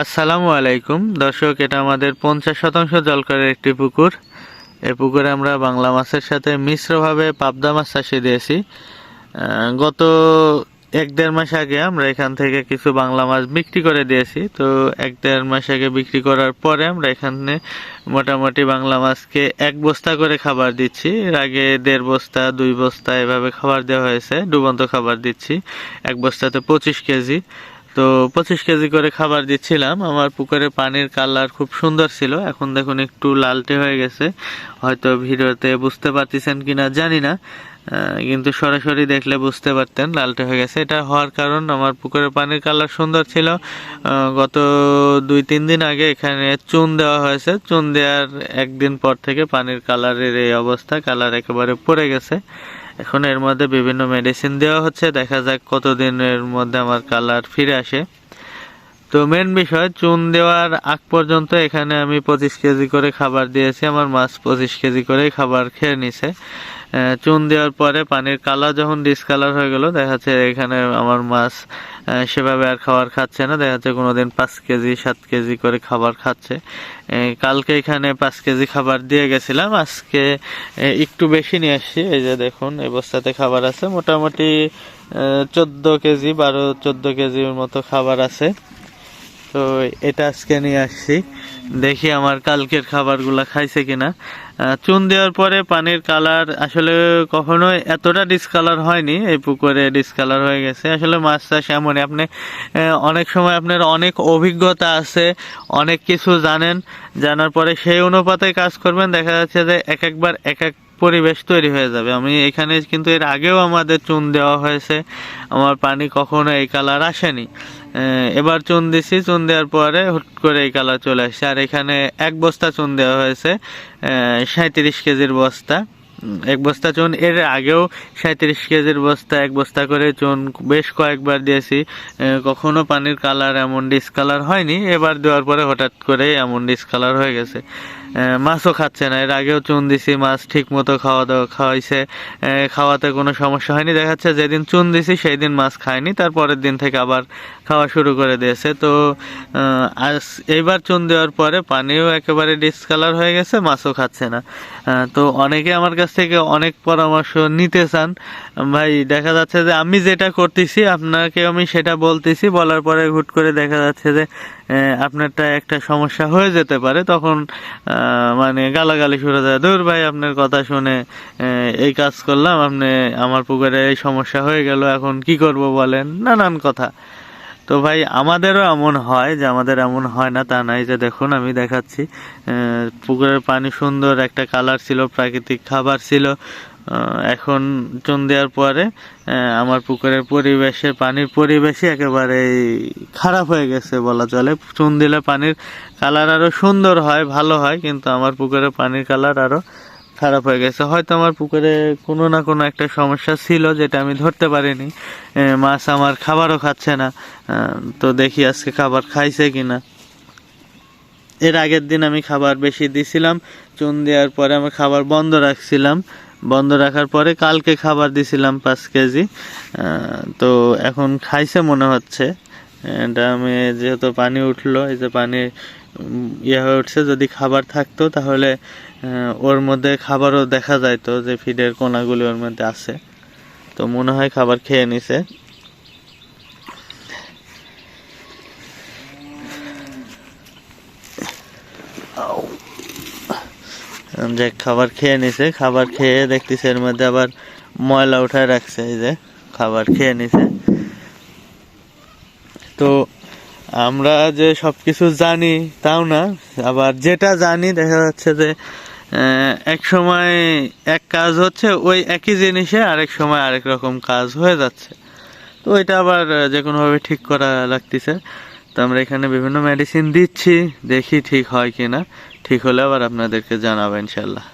আসসালামু আলাইকুম দর্শক, এটা আমাদের 50% জলকরের একটি পুকুর। এই পুকুরে আমরা বাংলা মাছের সাথে মিশ্রভাবে পাবদা মাছ চাষে দিয়েছি। গত 1-1.5 মাস আগে আমরা এখান থেকে কিছু বাংলা মাছ বিক্রি করে দিয়েছি। তো 1-1.5 মাস আগে বিক্রি করার পরে আমরা এখানে মোটামুটি বাংলা মাছকে 1 বস্তা করে খাবার দিচ্ছি। এর আগে 1.5 বস্তা 2 বস্তা এভাবে খাবার দেওয়া হয়েছে, ডুবন্ত খাবার দিচ্ছি। 1 বস্তাতে 25 কেজি। তো 25 কেজি করে খাবার দিচ্ছিলাম। আমার পুকুরে পানির কালার খুব সুন্দর ছিল, এখন দেখুন একটু লালটে হয়ে গেছে। হয়তো ভিডিওতে বুঝতে পারতেছেন কিনা জানি না, কিন্তু সরাসরি দেখলে বুঝতে পারতেন লালটে হয়ে গেছে। এটা হওয়ার কারণ আমার পুকুরের পানির কালার সুন্দর ছিল। গত 2-3 দিন আগে এখানে চুন দেওয়া হয়েছে। চুন দেওয়ার একদিন পর থেকে পানির কালারের এই অবস্থা, কালার একেবারে পড়ে গেছে। এখন এর মধ্যে বিভিন্ন মেডিসিন দেওয়া হচ্ছে, দেখা যাক কতদিনের মধ্যে আমার কালার ফিরে আসে। তো মেন বিষয়, চুন দেওয়ার আগ পর্যন্ত এখানে আমি 25 কেজি করে খাবার দিয়েছি। আমার মাছ 25 কেজি করে খাবার খেয়ে নিছে। চুন দেওয়ার পরে পানির কালার যখন ডিসকালার হয়ে গেল, দেখা যাচ্ছে এখানে আমার মাছ সেভাবে আর খাবার খাচ্ছে না। দেখা যাচ্ছে কোনোদিন 5 কেজি 7 কেজি করে খাবার খাচ্ছে। কালকে এখানে 5 কেজি খাবার দিয়ে গেছিলাম, আজকে একটু বেশি নিয়ে আসছি। এই যে দেখুন, এই বস্তাতে খাবার আছে মোটামুটি 14 কেজি 12-14 কেজির মতো খাবার আছে। তো এটা আজকে নিয়ে আসছি, দেখি আমার কালকের খাবারগুলা খাইছে কিনা। চুন দেওয়ার পরে পানির কালার আসলে কখনোই এতটা ডিসকালার হয়নি। এই পুকুরে ডিসকালার হয়ে গেছে। আসলে মাছ চাষ এমনই, আপনি অনেক সময় আপনার অনেক অভিজ্ঞতা আছে, অনেক কিছু জানেন, জানার পরে সেই অনুপাতে কাজ করবেন, দেখা যাচ্ছে যে একবার এক এক পরিবেশ তৈরি হয়ে যাবে। আমি এখানে কিন্তু এর আগেও আমাদের চুন দেওয়া হয়েছে, আমার পানি কখনো এই কালার আসেনি। এবার চুন দিছি, চুন দেওয়ার পরে হুট করে এই কালার চলে আসছে। আর এখানে 1 বস্তা চুন দেওয়া হয়েছে, 37 কেজির বস্তা। 1 বস্তা চুন, এর আগেও 37 কেজির বস্তা 1 বস্তা করে চুন বেশ কয়েকবার দিয়েছি, কখনো পানির কালার এমন ডিসকালার হয়নি। এবার দেওয়ার পরে হঠাৎ করে এমন ডিসকালার হয়ে গেছে। মাছও খাচ্ছে না। এর আগেও চুন দিছি, মাছ ঠিক মতো খাওয়াইছে, খাওয়াতে কোনো সমস্যা হয়নি। দেখা যাচ্ছে যেদিন চুন দিছি সেই দিন মাছ খায়নি, তারপরের দিন থেকে আবার খাওয়া শুরু করে দিয়েছে। তো এইবার চুন দেওয়ার পরে পানিও একেবারে ডিসকালার হয়ে গেছে, মাছও খাচ্ছে না। তো অনেকে আমার কাছ থেকে অনেক পরামর্শ নিতে চান ভাই। দেখা যাচ্ছে যে আমি যেটা করতেছি আপনাকে আমি সেটা বলতেছি, বলার পরে হুট করে দেখা যাচ্ছে যে আপনারটা একটা সমস্যা হয়ে যেতে পারে। তখন মানে গালাগালি শুরু হয়ে যায়, দূর ভাই আপনার কথা শুনে এই কাজ করলাম, আপনি আমার পুকুরে এই সমস্যা হয়ে গেল, এখন কি করব বলেন, নানান কথা। তো ভাই আমাদেরও এমন হয়, যে আমাদের এমন হয় না তা নাই। যে দেখুন আমি দেখাচ্ছি, পুকুরের পানি সুন্দর একটা কালার ছিল, প্রাকৃতিক খাবার ছিল। এখন চুন দেওয়ার পরে আমার পুকুরের পরিবেশে, পানির পরিবেশই একেবারে খারাপ হয়ে গেছে বলা চলে। চুন দিলে পানির কালার আরো সুন্দর হয়, ভালো হয়, কিন্তু আমার পুকুরের পানির কালার আরো খারাপ হয়ে গেছে। হয়তো আমার পুকুরে কোনো না কোনো একটা সমস্যা ছিল, যেটা আমি ধরতে পারিনি। মাছ আমার খাবারও খাচ্ছে না। তো দেখি আজকে খাবার খাইছে কিনা। এর আগের দিন আমি খাবার বেশি দিছিলাম, চুন দেওয়ার পরে আমি খাবার বন্ধ রাখছিলাম। বন্ধ রাখার পরে কালকে খাবার দিছিলাম 5 কেজি। তো এখন খাইছে মনে হচ্ছে। এটা আমি যেহেতু পানি উঠলো, এই যে পানি ইয়ে হয়ে উঠছে, যদি খাবার থাকতো তাহলে ওর মধ্যে খাবারও দেখা যাইতো, যে ফিডের কোনাগুলি ওর মধ্যে আছে। তো মনে হয় খাবার খেয়ে নিছে। যে খাবার খেয়ে নিছে, খাবার খেয়ে দেখতেছে এর মধ্যে আবার ময়লা উঠায় রাখছে। এই যে খাবার খেয়ে নিছে। তো আমরা যে সবকিছু জানি তাও না, আবার যেটা জানি দেখা যাচ্ছে যে এক সময় এক কাজ হচ্ছে, ওই একই জিনিসে আরেক সময় আরেক রকম কাজ হয়ে যাচ্ছে। তো এটা আবার যে কোনোভাবে ঠিক করা লাগতেছে। তো আমরা এখানে বিভিন্ন মেডিসিন দিচ্ছি, দেখি ঠিক হয় কিনা। ঠিক হলে আবার আপনাদেরকে জানাবো ইনশাল্লাহ।